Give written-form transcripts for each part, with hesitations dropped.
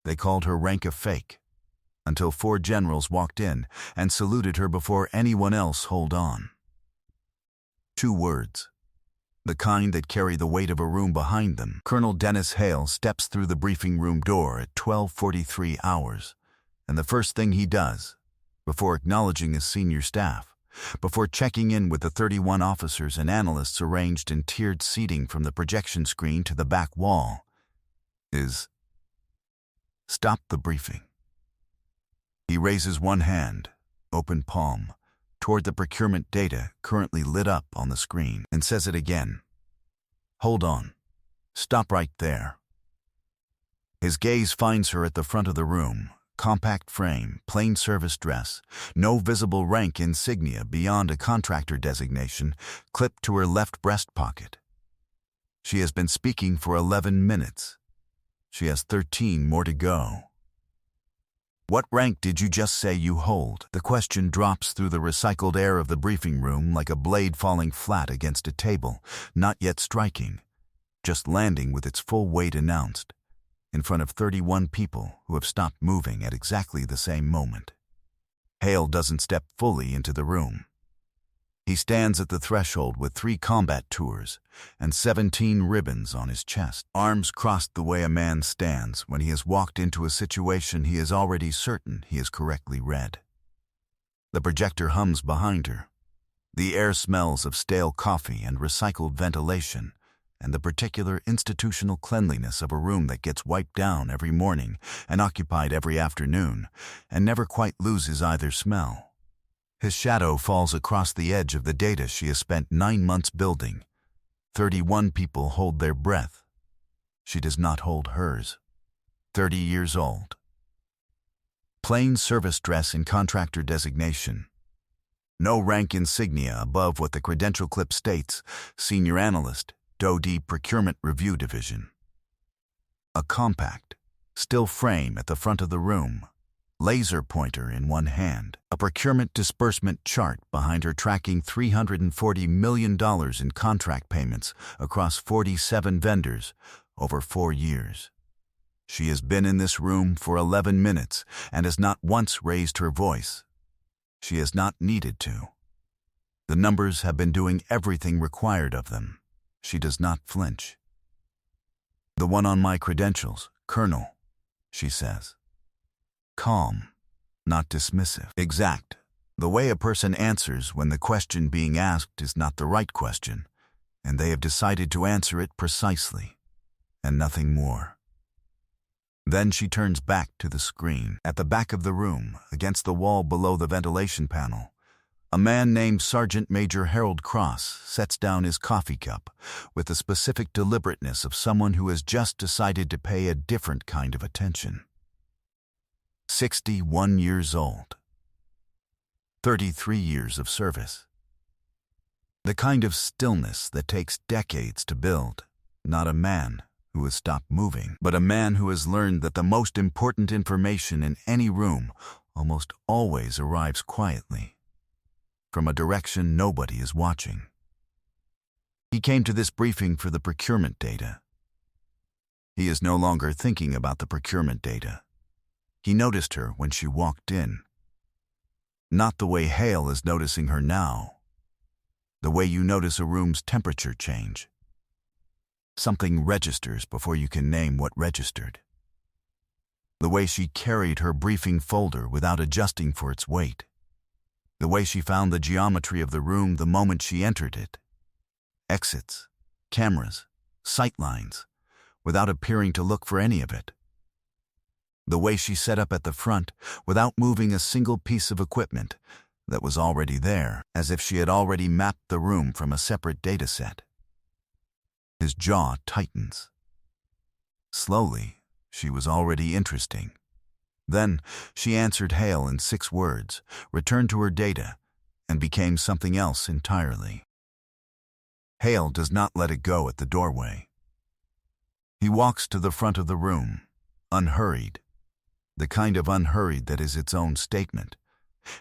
They called her rank a fake, until 4 generals walked in and saluted her before anyone else hold on. 2 words, the kind that carry the weight of a room behind them. Colonel Dennis Hale steps through the briefing room door at 12:43 hours, and the first thing he does, before acknowledging his senior staff, before checking in with the 31 officers and analysts arranged in tiered seating from the projection screen to the back wall, is stop the briefing. He raises one hand, open palm, toward the procurement data currently lit up on the screen, and says it again. Hold on. Stop right there. His gaze finds her at the front of the room, compact frame, plain service dress, no visible rank insignia beyond a contractor designation clipped to her left breast pocket. She has been speaking for 11 minutes. She has 13 more to go. What rank did you just say you hold? The question drops through the recycled air of the briefing room like a blade falling flat against a table, not yet striking, just landing with its full weight announced, in front of 31 people who have stopped moving at exactly the same moment. Hale doesn't step fully into the room. He stands at the threshold with 3 combat tours and 17 ribbons on his chest, arms crossed the way a man stands when he has walked into a situation he is already certain he has correctly read. The projector hums behind her. The air smells of stale coffee and recycled ventilation, and the particular institutional cleanliness of a room that gets wiped down every morning and occupied every afternoon, and never quite loses either smell. His shadow falls across the edge of the data she has spent 9 months building. 31 people hold their breath. She does not hold hers. 30 years old. Plain service dress and contractor designation. No rank insignia above what the credential clip states, Senior Analyst, DoD Procurement Review Division. A compact, still frame at the front of the room, laser pointer in one hand, a procurement disbursement chart behind her tracking $340 million in contract payments across 47 vendors over 4 years. She has been in this room for 11 minutes and has not once raised her voice. She has not needed to. The numbers have been doing everything required of them. She does not flinch. The one on my credentials, Colonel, she says. Calm, not dismissive. Exact, the way a person answers when the question being asked is not the right question, and they have decided to answer it precisely, and nothing more. Then she turns back to the screen. At the back of the room, against the wall below the ventilation panel, a man named Sergeant Major Harold Cross sets down his coffee cup with the specific deliberateness of someone who has just decided to pay a different kind of attention. 61 years old. 33 years of service. The kind of stillness that takes decades to build. Not a man who has stopped moving, but a man who has learned that the most important information in any room almost always arrives quietly, from a direction nobody is watching. He came to this briefing for the procurement data. He is no longer thinking about the procurement data. He noticed her when she walked in. Not the way Hale is noticing her now. The way you notice a room's temperature change. Something registers before you can name what registered. The way she carried her briefing folder without adjusting for its weight. The way she found the geometry of the room the moment she entered it. Exits, cameras, sightlines, without appearing to look for any of it. The way she set up at the front without moving a single piece of equipment that was already there, as if she had already mapped the room from a separate data set. His jaw tightens. Slowly, she was already interesting. Then, she answered Hale in 6 words, returned to her data, and became something else entirely. Hale does not let it go at the doorway. He walks to the front of the room, unhurried, the kind of unhurried that is its own statement,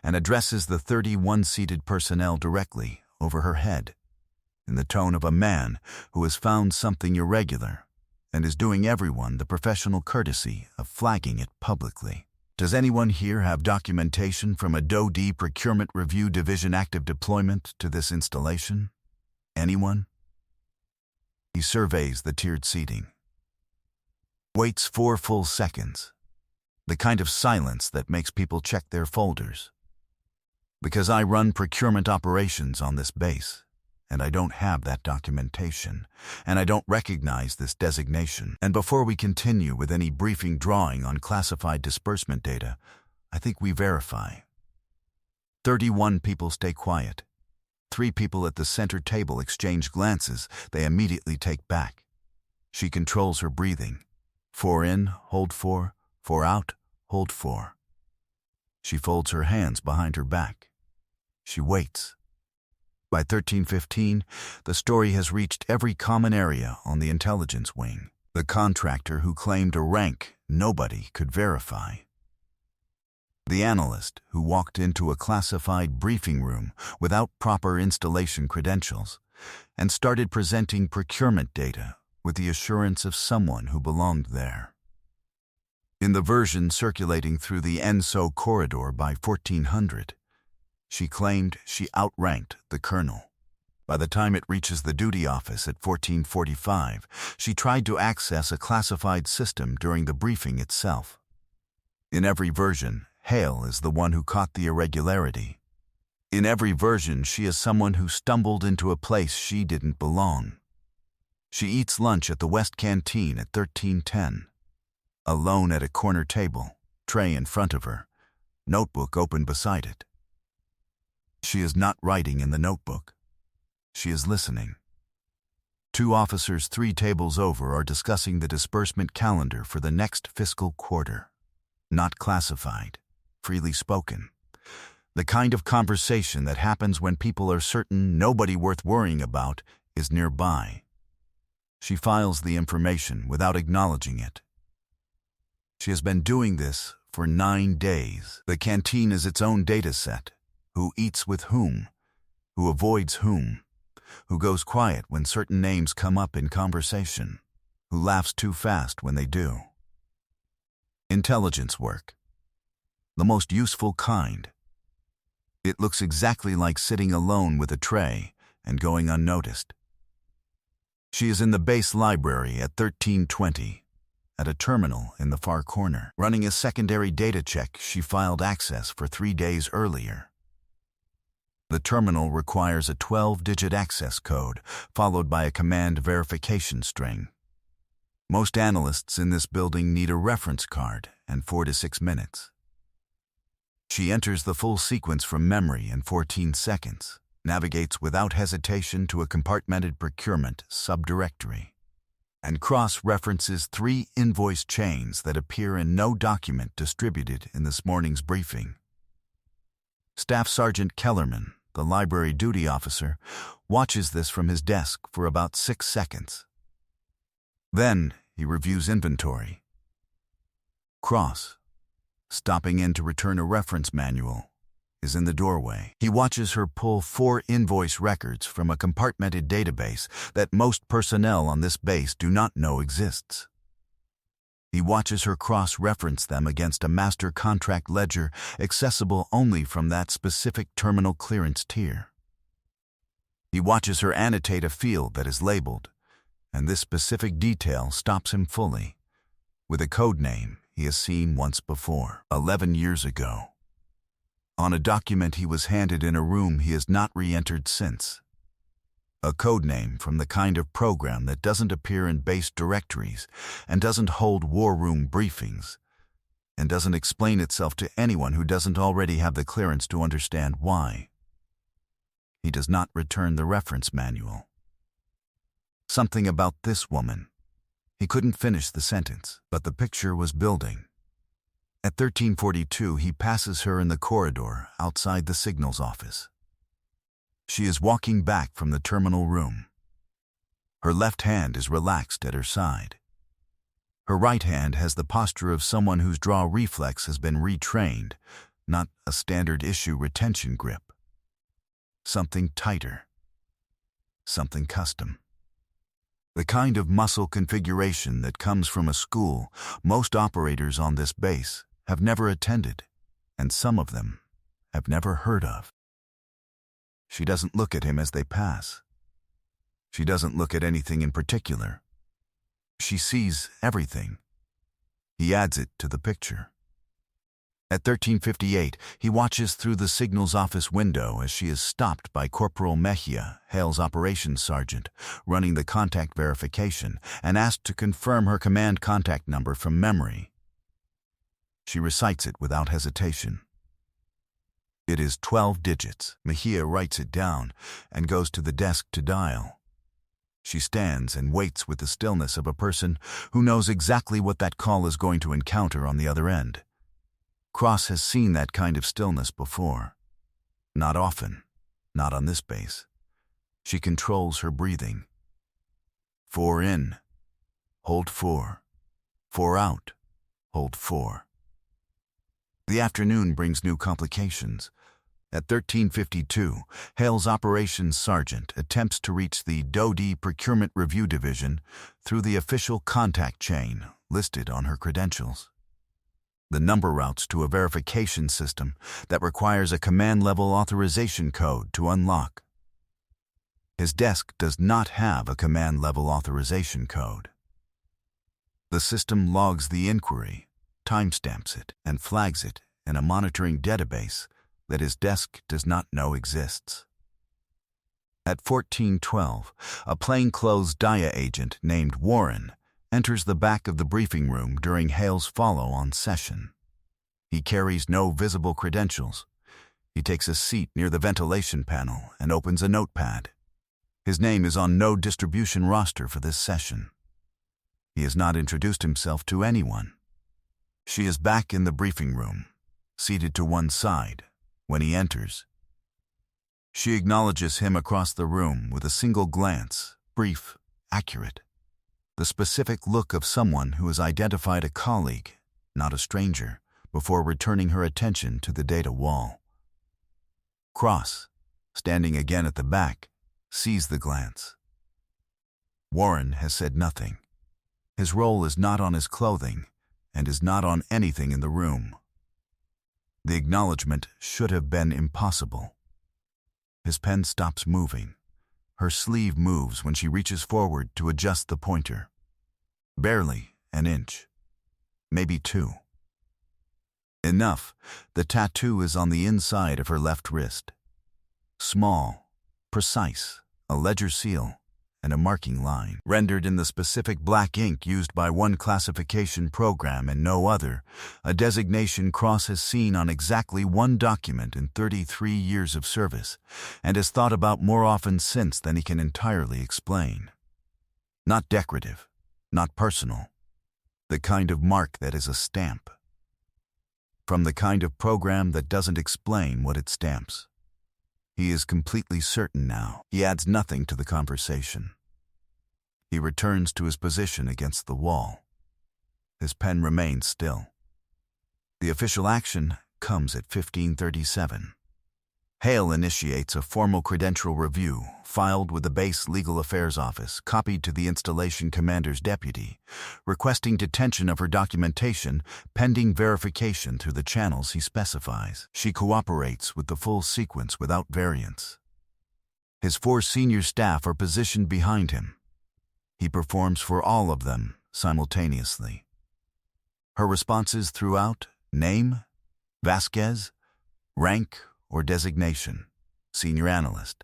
and addresses the 31 seated personnel directly over her head, in the tone of a man who has found something irregular and is doing everyone the professional courtesy of flagging it publicly. Does anyone here have documentation from a DoD Procurement Review Division active deployment to this installation? Anyone? He surveys the tiered seating. Waits 4 full seconds. The kind of silence that makes people check their folders. Because I run procurement operations on this base, and I don't have that documentation, and I don't recognize this designation. And before we continue with any briefing drawing on classified disbursement data, I think we verify. 31 people stay quiet. 3 people at the center table exchange glances they immediately take back. She controls her breathing. 4 in, hold 4, 4 out, hold 4. She folds her hands behind her back. She waits. By 13:15, the story has reached every common area on the intelligence wing. The contractor who claimed a rank nobody could verify. The analyst who walked into a classified briefing room without proper installation credentials and started presenting procurement data with the assurance of someone who belonged there. In the version circulating through the ENSO corridor by 1400, she claimed she outranked the colonel. By the time it reaches the duty office at 1445, she tried to access a classified system during the briefing itself. In every version, Hale is the one who caught the irregularity. In every version, she is someone who stumbled into a place she didn't belong. She eats lunch at the West Canteen at 1310. Alone at a corner table, tray in front of her, notebook open beside it. She is not writing in the notebook. She is listening. 2 officers 3 tables over are discussing the disbursement calendar for the next fiscal quarter. Not classified, freely spoken. The kind of conversation that happens when people are certain nobody worth worrying about is nearby. She files the information without acknowledging it. She has been doing this for 9 days. The canteen is its own data set. Who eats with whom, who avoids whom, who goes quiet when certain names come up in conversation, who laughs too fast when they do. Intelligence work. The most useful kind. It looks exactly like sitting alone with a tray and going unnoticed. She is in the base library at 1320, at a terminal in the far corner, running a secondary data check she filed access for 3 days earlier. The terminal requires a 12-digit access code, followed by a command verification string. Most analysts in this building need a reference card and 4 to 6 minutes. She enters the full sequence from memory in 14 seconds, navigates without hesitation to a compartmented procurement subdirectory, and cross-references 3 invoice chains that appear in no document distributed in this morning's briefing. Staff Sergeant Kellerman, the library duty officer, watches this from his desk for about 6 seconds. Then he reviews inventory. Cross, stopping in to return a reference manual, is in the doorway. He watches her pull 4 invoice records from a compartmented database that most personnel on this base do not know exists. He watches her cross-reference them against a master contract ledger accessible only from that specific terminal clearance tier. He watches her annotate a field that is labeled, and this specific detail stops him fully, with a code name he has seen once before, 11 years ago. On a document he was handed in a room he has not re-entered since. A code name from the kind of program that doesn't appear in base directories and doesn't hold war room briefings and doesn't explain itself to anyone who doesn't already have the clearance to understand why. He does not return the reference manual. Something about this woman. He couldn't finish the sentence, but the picture was building. At 1342, he passes her in the corridor outside the signals office. She is walking back from the terminal room. Her left hand is relaxed at her side. Her right hand has the posture of someone whose draw reflex has been retrained, not a standard issue retention grip. Something tighter. Something custom. The kind of muscle configuration that comes from a school most operators on this base have never attended, and some of them have never heard of. She doesn't look at him as they pass. She doesn't look at anything in particular. She sees everything. He adds it to the picture. At 13:58, he watches through the signals office window as she is stopped by Corporal Mejia, Hale's operations sergeant, running the contact verification, and asked to confirm her command contact number from memory. She recites it without hesitation. It is 12 digits. Mejia writes it down and goes to the desk to dial. She stands and waits with the stillness of a person who knows exactly what that call is going to encounter on the other end. Cross has seen that kind of stillness before. Not often, not on this base. She controls her breathing. 4 in, hold 4. 4 out, hold 4. The afternoon brings new complications. At 13:52, Hale's operations sergeant attempts to reach the DoD Procurement Review Division through the official contact chain listed on her credentials. The number routes to a verification system that requires a command-level authorization code to unlock. His desk does not have a command-level authorization code. The system logs the inquiry, timestamps it, and flags it in a monitoring database that his desk does not know exists. At 14:12, a plainclothes DIA agent named Warren enters the back of the briefing room during Hale's follow-on session. He carries no visible credentials. He takes a seat near the ventilation panel and opens a notepad. His name is on no distribution roster for this session. He has not introduced himself to anyone. She is back in the briefing room, seated to one side, when he enters. She acknowledges him across the room with a single glance, brief, accurate. The specific look of someone who has identified a colleague, not a stranger, before returning her attention to the data wall. Cross, standing again at the back, sees the glance. Warren has said nothing. His role is not on his clothing and is not on anything in the room. The acknowledgement should have been impossible. His pen stops moving. Her sleeve moves when she reaches forward to adjust the pointer. Barely an inch. Maybe 2. Enough. The tattoo is on the inside of her left wrist. Small, precise, a ledger seal, and a marking line. Rendered in the specific black ink used by one classification program and no other, a designation Cross has seen on exactly one document in 33 years of service, and has thought about more often since than he can entirely explain. Not decorative, not personal. The kind of mark that is a stamp. From the kind of program that doesn't explain what it stamps. He is completely certain now. He adds nothing to the conversation. He returns to his position against the wall. His pen remains still. The official action comes at 15:37. Hale initiates a formal credential review, filed with the base legal affairs office, copied to the installation commander's deputy, requesting detention of her documentation pending verification through the channels he specifies. She cooperates with the full sequence without variance. His 4 senior staff are positioned behind him. He performs for all of them simultaneously. Her responses throughout: name, Vasquez, rank or designation, senior analyst.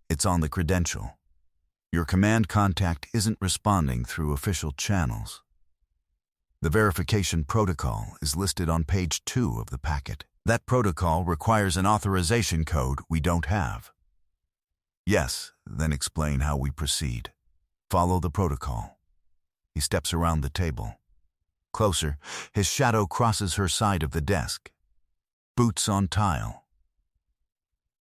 It's on the credential. Your command contact isn't responding through official channels. The verification protocol is listed on page 2 of the packet. That protocol requires an authorization code we don't have. Yes, then explain how we proceed. Follow the protocol. He steps around the table. Closer, his shadow crosses her side of the desk. Boots on tile.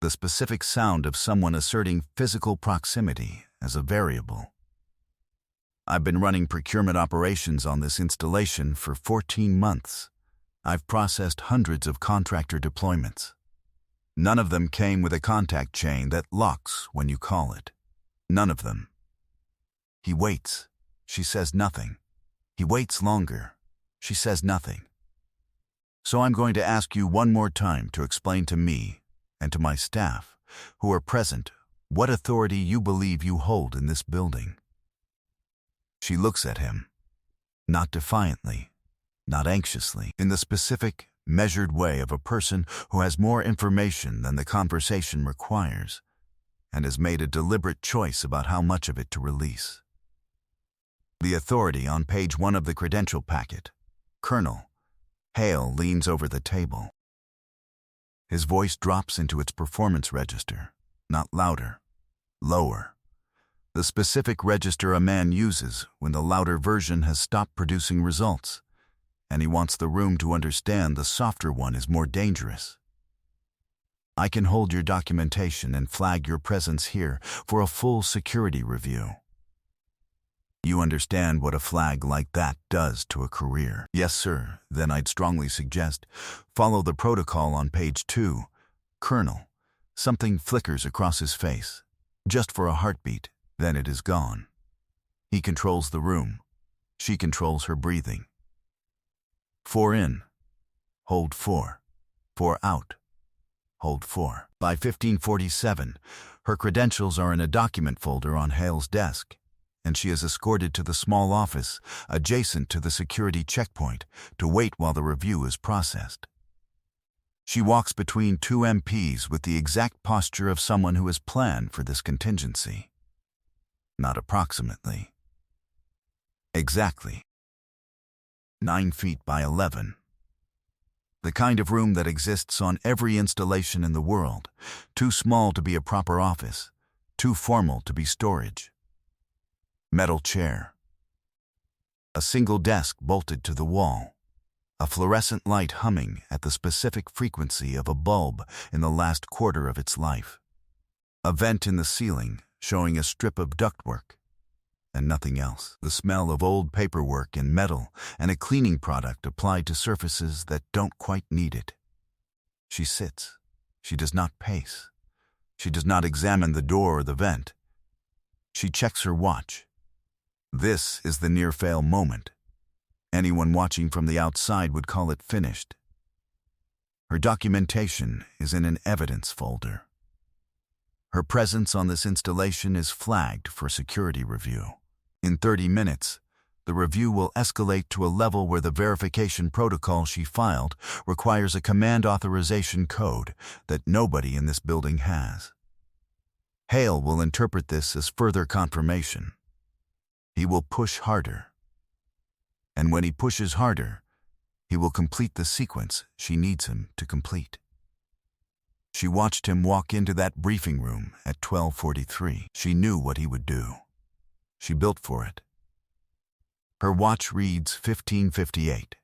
The specific sound of someone asserting physical proximity as a variable. I've been running procurement operations on this installation for 14 months. I've processed hundreds of contractor deployments. None of them came with a contact chain that locks when you call it. None of them. He waits. She says nothing. He waits longer. She says nothing. So I'm going to ask you one more time to explain to me and to my staff, who are present, what authority you believe you hold in this building. She looks at him, not defiantly, not anxiously, in the specific, measured way of a person who has more information than the conversation requires and has made a deliberate choice about how much of it to release. The authority on page 1 of the credential packet, Colonel. Hale leans over the table. His voice drops into its performance register, not louder, lower. The specific register a man uses when the louder version has stopped producing results, and he wants the room to understand the softer one is more dangerous. I can hold your documentation and flag your presence here for a full security review. You understand what a flag like that does to a career? Yes, sir. Then I'd strongly suggest follow the protocol on page 2. Colonel. Something flickers across his face, just for a heartbeat, then it is gone. He controls the room. She controls her breathing. 4 in. Hold 4. 4 out. Hold 4. By 1547, her credentials are in a document folder on Hale's desk, and she is escorted to the small office adjacent to the security checkpoint to wait while the review is processed. She walks between 2 MPs with the exact posture of someone who has planned for this contingency. Not approximately. Exactly. 9 feet by 11. The kind of room that exists on every installation in the world, too small to be a proper office, too formal to be storage. Metal chair. A single desk bolted to the wall. A fluorescent light humming at the specific frequency of a bulb in the last quarter of its life. A vent in the ceiling showing a strip of ductwork, and nothing else. The smell of old paperwork and metal and a cleaning product applied to surfaces that don't quite need it. She sits. She does not pace. She does not examine the door or the vent. She checks her watch. This is the near-fail moment. Anyone watching from the outside would call it finished. Her documentation is in an evidence folder. Her presence on this installation is flagged for security review. In 30 minutes, the review will escalate to a level where the verification protocol she filed requires a command authorization code that nobody in this building has. Hale will interpret this as further confirmation. He will push harder. And when he pushes harder, he will complete the sequence she needs him to complete. She watched him walk into that briefing room at 12:43. She knew what he would do. She built for it. Her watch reads 15:58.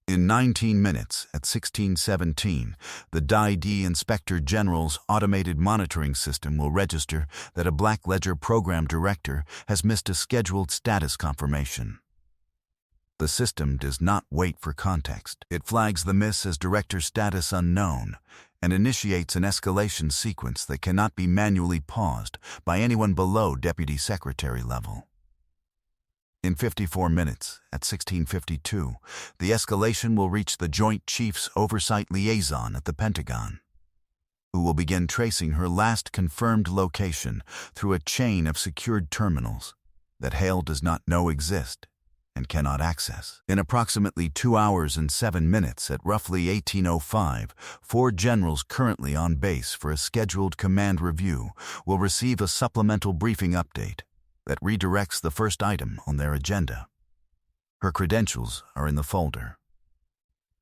In 19 minutes, at 16:17, the DID Inspector General's automated monitoring system will register that a Blackledger program director has missed a scheduled status confirmation. The system does not wait for context. It flags the miss as director status unknown and initiates an escalation sequence that cannot be manually paused by anyone below Deputy Secretary level. In 54 minutes, at 16:52, the escalation will reach the Joint Chiefs Oversight Liaison at the Pentagon, who will begin tracing her last confirmed location through a chain of secured terminals that Hale does not know exist and cannot access. In approximately 2 hours and 7 minutes at roughly 18:05, 4 generals currently on base for a scheduled command review will receive a supplemental briefing update that redirects the first item on their agenda. Her credentials are in the folder.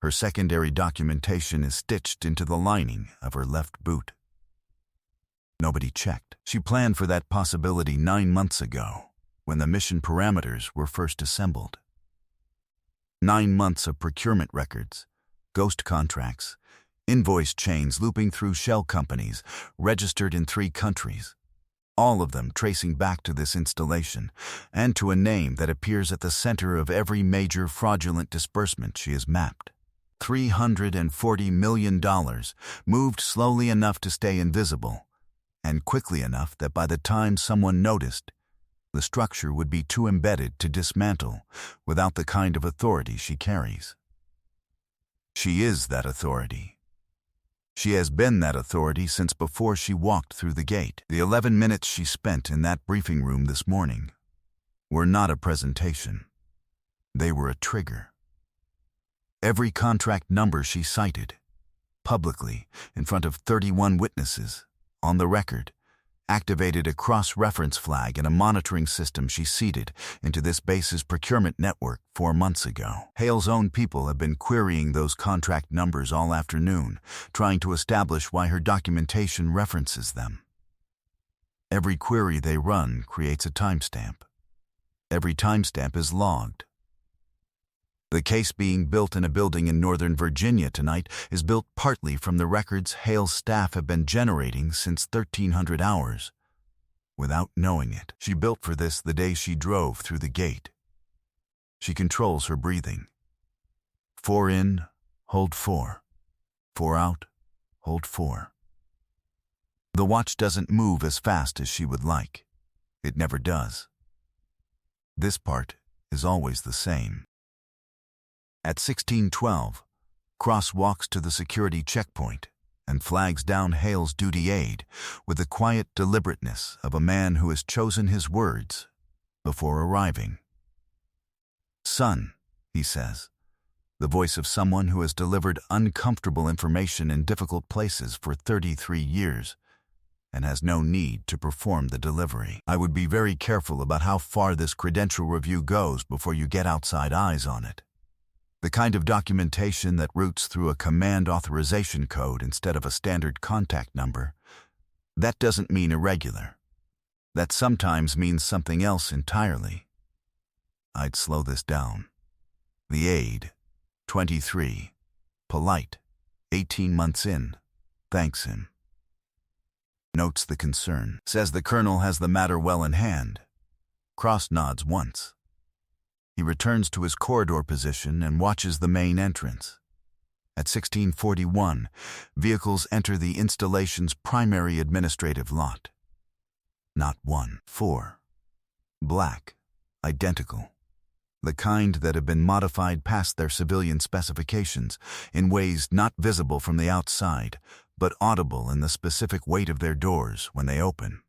Her secondary documentation is stitched into the lining of her left boot. Nobody checked. She planned for that possibility 9 months ago, when the mission parameters were first assembled. 9 months of procurement records, ghost contracts, invoice chains looping through shell companies registered in 3 countries, all of them tracing back to this installation and to a name that appears at the center of every major fraudulent disbursement she has mapped. $340 million moved slowly enough to stay invisible, and quickly enough that by the time someone noticed, The structure would be too embedded to dismantle without the kind of authority she carries. She is that authority. She has been that authority since before she walked through the gate. The 11 minutes she spent in that briefing room this morning were not a presentation. They were a trigger. Every contract number she cited, publicly, in front of 31 witnesses, on the record, activated a cross-reference flag in a monitoring system she seeded into this base's procurement network 4 months ago. Hale's own people have been querying those contract numbers all afternoon, trying to establish why her documentation references them. Every query they run creates a timestamp. Every timestamp is logged. The case being built in a building in Northern Virginia tonight is built partly from the records Hale's staff have been generating since 1300 hours, without knowing it. She built for this the day she drove through the gate. She controls her breathing. 4 in, hold 4. 4 out, hold 4. The watch doesn't move as fast as she would like. It never does. This part is always the same. At 16:12, Cross walks to the security checkpoint and flags down Hale's duty aide with the quiet deliberateness of a man who has chosen his words before arriving. "Son," he says, the voice of someone who has delivered uncomfortable information in difficult places for 33 years and has no need to perform the delivery. "I would be very careful about how far this credential review goes before you get outside eyes on it. The kind of documentation that routes through a command authorization code instead of a standard contact number, that doesn't mean irregular. That sometimes means something else entirely. I'd slow this down." The aide, 23, polite, 18 months in, thanks him. Notes the concern, says the colonel has the matter well in hand. Cross nods once. He returns to his corridor position and watches the main entrance. At 16:41, vehicles enter the installation's primary administrative lot. Not 1, 4. Black, identical. The kind that have been modified past their civilian specifications in ways not visible from the outside, but audible in the specific weight of their doors when they open.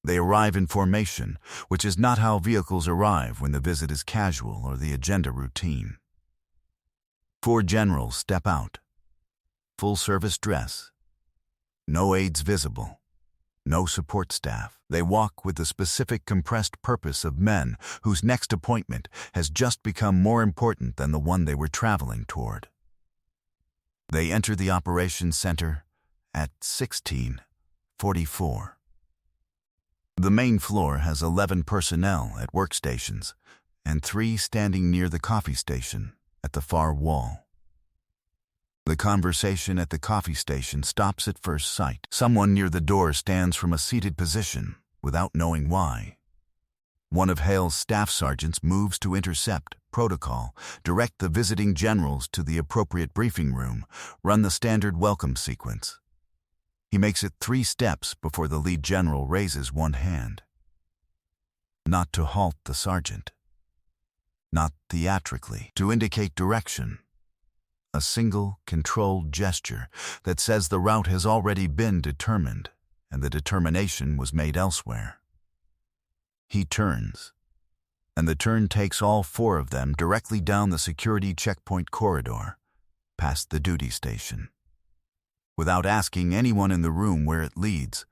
They arrive in formation, which is not how vehicles arrive when the visit is casual or the agenda routine. 4 generals step out. Full-service dress. No aides visible. No support staff. They walk with the specific compressed purpose of men whose next appointment has just become more important than the one they were traveling toward. They enter the operations center at 16:44. The main floor has 11 personnel at workstations and 3 standing near the coffee station at the far wall. The conversation at the coffee station stops at first sight. Someone near the door stands from a seated position without knowing why. One of Hale's staff sergeants moves to intercept, protocol, direct the visiting generals to the appropriate briefing room, run the standard welcome sequence. He makes it 3 steps before the lead general raises one hand. Not to halt the sergeant. Not theatrically, to indicate direction. A single, controlled gesture that says the route has already been determined and the determination was made elsewhere. He turns, and the turn takes all 4 of them directly down the security checkpoint corridor, past the duty station, without asking anyone in the room where it leads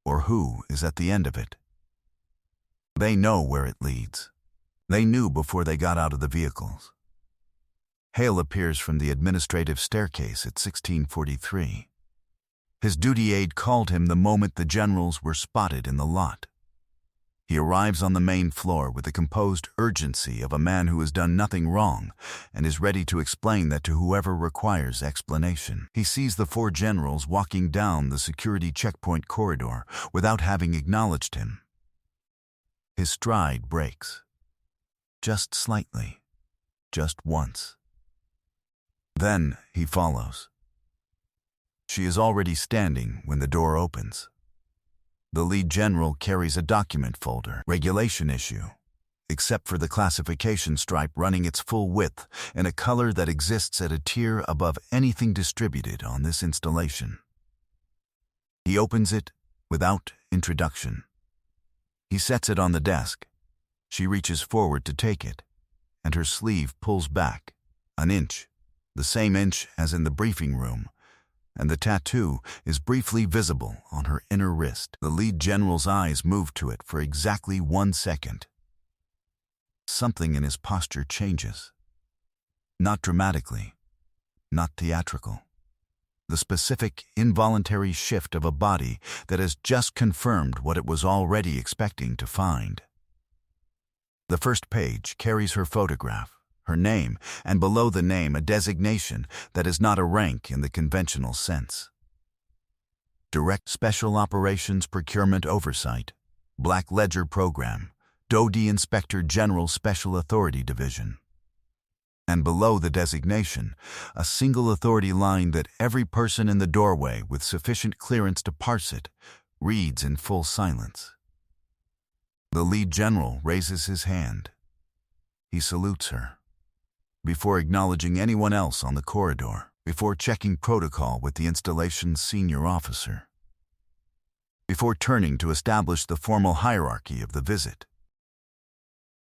or who is at the end of it. They know where it leads. They knew before they got out of the vehicles. Hale appears from the administrative staircase at 16:43. His duty aide called him the moment the generals were spotted in the lot. He arrives on the main floor with the composed urgency of a man who has done nothing wrong and is ready to explain that to whoever requires explanation. He sees the 4 generals walking down the security checkpoint corridor without having acknowledged him. His stride breaks. Just slightly. Just once. Then he follows. She is already standing when the door opens. The lead general carries a document folder, regulation issue, except for the classification stripe running its full width in a color that exists at a tier above anything distributed on this installation. He opens it without introduction. He sets it on the desk. She reaches forward to take it, and her sleeve pulls back an inch, the same inch as in the briefing room, and the tattoo is briefly visible on her inner wrist. The lead general's eyes move to it for exactly 1 second. Something in his posture changes. Not dramatically, not theatrical. The specific, involuntary shift of a body that has just confirmed what it was already expecting to find. The first page carries her photograph, her name, and below the name a designation that is not a rank in the conventional sense. Direct Special Operations Procurement Oversight, Black Ledger Program, Dodie Inspector General Special Authority Division. And below the designation, a single authority line that every person in the doorway with sufficient clearance to parse it reads in full silence. The lead general raises his hand. He salutes her. Before acknowledging anyone else on the corridor, before checking protocol with the installation's senior officer, before turning to establish the formal hierarchy of the visit.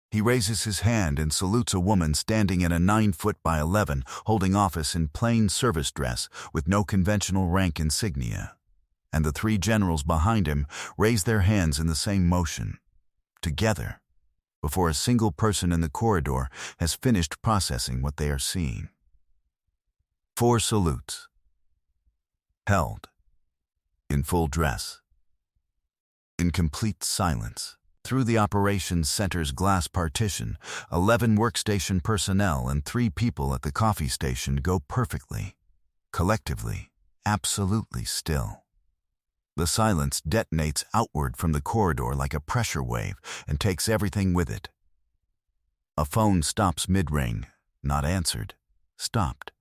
He raises his hand and salutes a woman standing in a 9-foot by 11, holding office in plain service dress with no conventional rank insignia, and the 3 generals behind him raise their hands in the same motion, together, before a single person in the corridor has finished processing what they are seeing. 4 salutes. Held. In full dress. In complete silence. Through the operations center's glass partition, 11 workstation personnel and 3 people at the coffee station go perfectly, collectively, absolutely still. The silence detonates outward from the corridor like a pressure wave and takes everything with it. A phone stops mid-ring, not answered, stopped.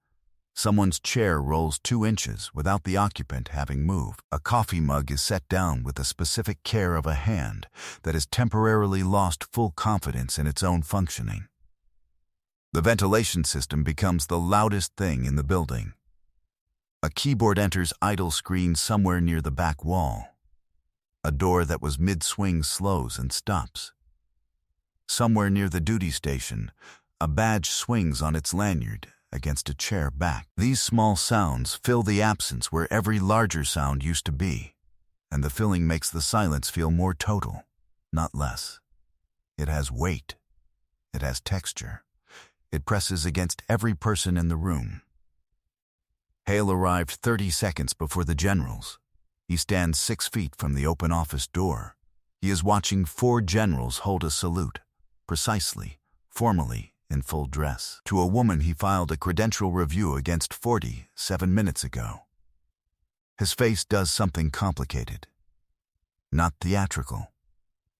Someone's chair rolls 2 inches without the occupant having moved. A coffee mug is set down with the specific care of a hand that has temporarily lost full confidence in its own functioning. The ventilation system becomes the loudest thing in the building. A keyboard enters idle screen somewhere near the back wall. A door that was mid-swing slows and stops. Somewhere near the duty station, a badge swings on its lanyard against a chair back. These small sounds fill the absence where every larger sound used to be, and the filling makes the silence feel more total, not less. It has weight. It has texture. It presses against every person in the room. Hale arrived 30 seconds before the generals. He stands 6 feet from the open office door. He is watching 4 generals hold a salute, precisely, formally, in full dress. To a woman he filed a credential review against 47 minutes ago. His face does something complicated. Not theatrical.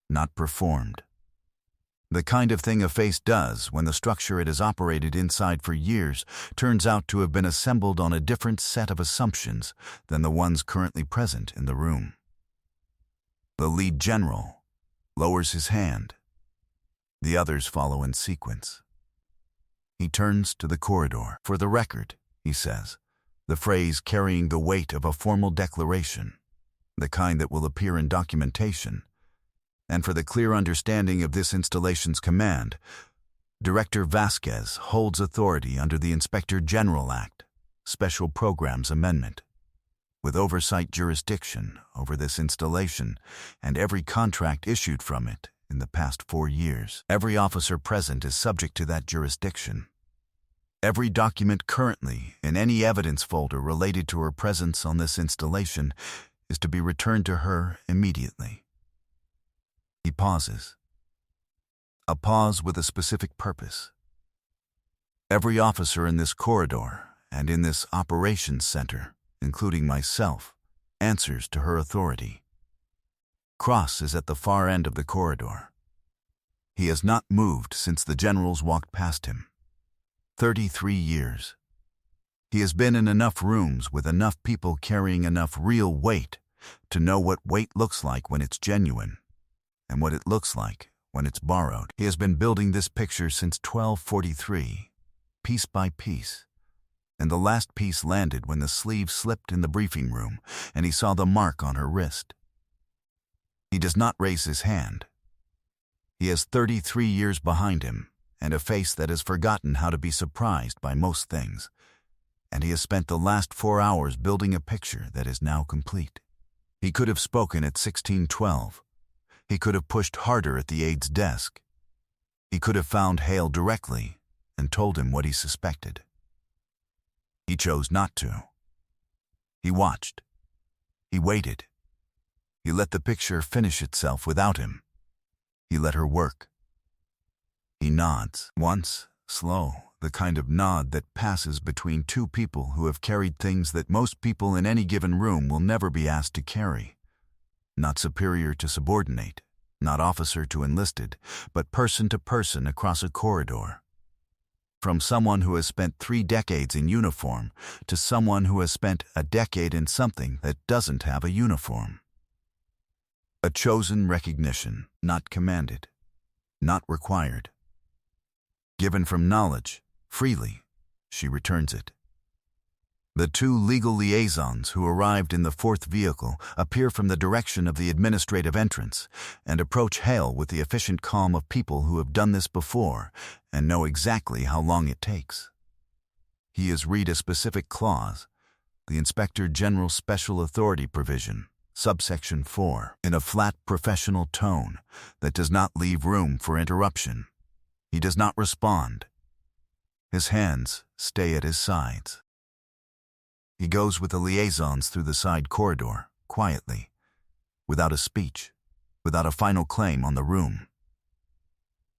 Not performed. The kind of thing a face does when the structure it has operated inside for years turns out to have been assembled on a different set of assumptions than the ones currently present in the room. The lead general lowers his hand. The others follow in sequence. He turns to the corridor. For the record, he says, the phrase carrying the weight of a formal declaration, the kind that will appear in documentation, and for the clear understanding of this installation's command, Director Vasquez holds authority under the Inspector General Act, Special Programs Amendment, with oversight jurisdiction over this installation and every contract issued from it in the past 4 years. Every officer present is subject to that jurisdiction. Every document currently in any evidence folder related to her presence on this installation is to be returned to her immediately. He pauses. A pause with a specific purpose. Every officer in this corridor and in this operations center, including myself, answers to her authority. Cross is at the far end of the corridor. He has not moved since the generals walked past him. 33 years. He has been in enough rooms with enough people carrying enough real weight to know what weight looks like when it's genuine, and what it looks like when it's borrowed. He has been building this picture since 1243, piece by piece, and the last piece landed when the sleeve slipped in the briefing room and he saw the mark on her wrist. He does not raise his hand. He has 33 years behind him and a face that has forgotten how to be surprised by most things, and he has spent the last 4 hours building a picture that is now complete. He could have spoken at 1612. He could have pushed harder at the aide's desk. He could have found Hale directly and told him what he suspected. He chose not to. He watched. He waited. He let the picture finish itself without him. He let her work. He nods, once, slow, the kind of nod that passes between two people who have carried things that most people in any given room will never be asked to carry. Not superior to subordinate, not officer to enlisted, but person to person across a corridor. From someone who has spent 3 decades in uniform to someone who has spent a decade in something that doesn't have a uniform. A chosen recognition, not commanded, not required. Given from knowledge, freely, she returns it. The 2 legal liaisons who arrived in the 4th vehicle appear from the direction of the administrative entrance and approach Hale with the efficient calm of people who have done this before and know exactly how long it takes. He has read a specific clause, the Inspector General Special Authority provision, subsection 4, in a flat professional tone that does not leave room for interruption. He does not respond. His hands stay at his sides. He goes with the liaisons through the side corridor, quietly, without a speech, without a final claim on the room.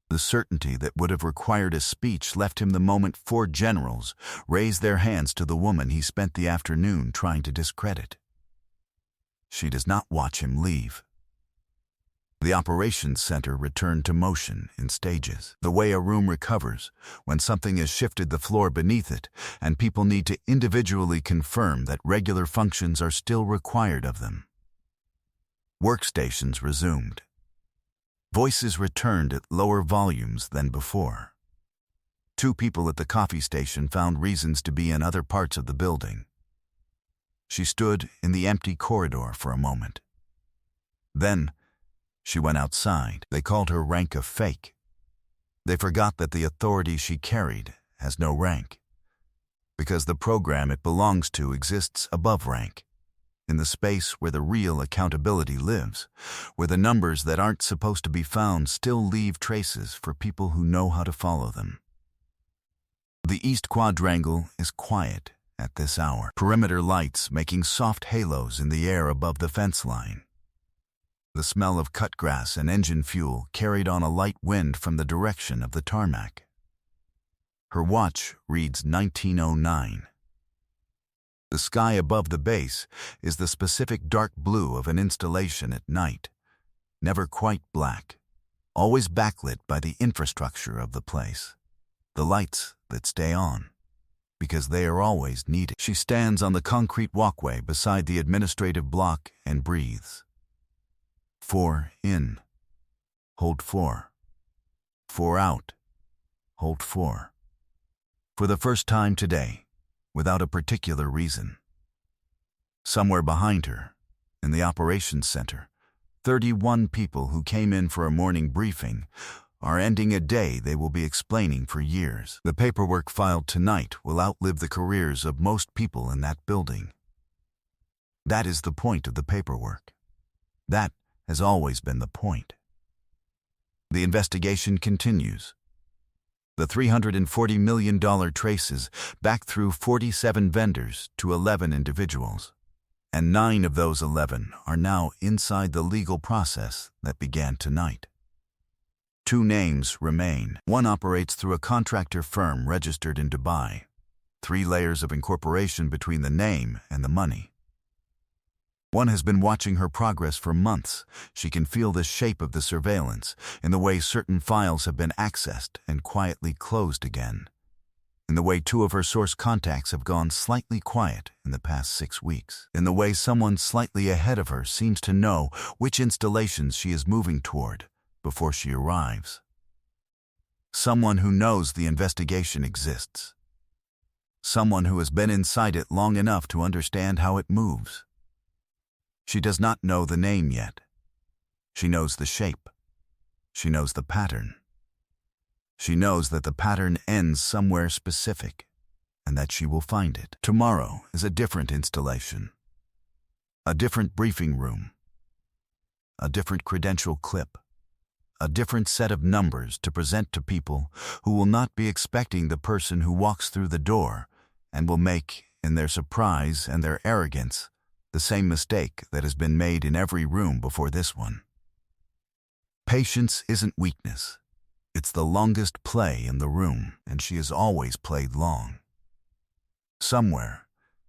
The certainty that would have required a speech left him the moment 4 generals raised their hands to the woman he spent the afternoon trying to discredit. She does not watch him leave. The operations center returned to motion in stages, the way a room recovers when something has shifted the floor beneath it and people need to individually confirm that regular functions are still required of them. Workstations resumed. Voices returned at lower volumes than before. 2 people at the coffee station found reasons to be in other parts of the building. She stood in the empty corridor for a moment. Then, she went outside. They called her rank a fake. They forgot that the authority she carried has no rank, because the program it belongs to exists above rank, in the space where the real accountability lives, where the numbers that aren't supposed to be found still leave traces for people who know how to follow them. The East Quadrangle is quiet at this hour, perimeter lights making soft halos in the air above the fence line. The smell of cut grass and engine fuel carried on a light wind from the direction of the tarmac. Her watch reads 1909. The sky above the base is the specific dark blue of an installation at night, never quite black, always backlit by the infrastructure of the place, the lights that stay on, because they are always needed. She stands on the concrete walkway beside the administrative block and breathes. 4 in, hold 4. 4 out, hold 4. For the first time today, without a particular reason. Somewhere behind her, in the operations center, 31 people who came in for a morning briefing are ending a day they will be explaining for years. The paperwork filed tonight will outlive the careers of most people in that building. That is the point of the paperwork. That has always been the point. The investigation continues. The $340 million traces back through 47 vendors to 11 individuals, and 9 of those 11 are now inside the legal process that began tonight. 2 names remain. One operates through a contractor firm registered in Dubai. 3 layers of incorporation between the name and the money. One has been watching her progress for months. She can feel the shape of the surveillance in the way certain files have been accessed and quietly closed again, in the way two of her source contacts have gone slightly quiet in the past 6 weeks, in the way someone slightly ahead of her seems to know which installations she is moving toward before she arrives. Someone who knows the investigation exists. Someone who has been inside it long enough to understand how it moves. She does not know the name yet. She knows the shape. She knows the pattern. She knows that the pattern ends somewhere specific, and that she will find it. Tomorrow is a different installation, a different briefing room, a different credential clip, a different set of numbers to present to people who will not be expecting the person who walks through the door and will make, in their surprise and their arrogance, the same mistake that has been made in every room before this one. Patience isn't weakness. It's the longest play in the room, and she has always played long. Somewhere,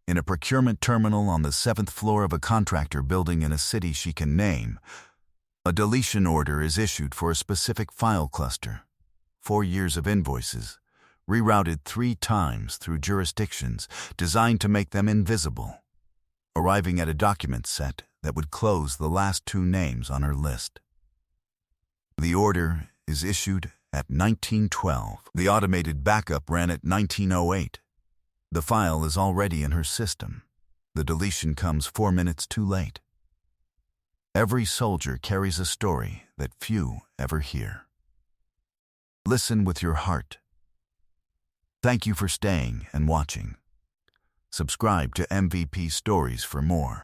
in a procurement terminal on the 7th floor of a contractor building in a city she can name, a deletion order is issued for a specific file cluster, 4 years of invoices, rerouted 3 times through jurisdictions designed to make them invisible, arriving at a document set that would close the last 2 names on her list. The order is issued at 1912. The automated backup ran at 1908. The file is already in her system. The deletion comes 4 minutes too late. Every soldier carries a story that few ever hear. Listen with your heart. Thank you for staying and watching. Subscribe to MVP Stories for more.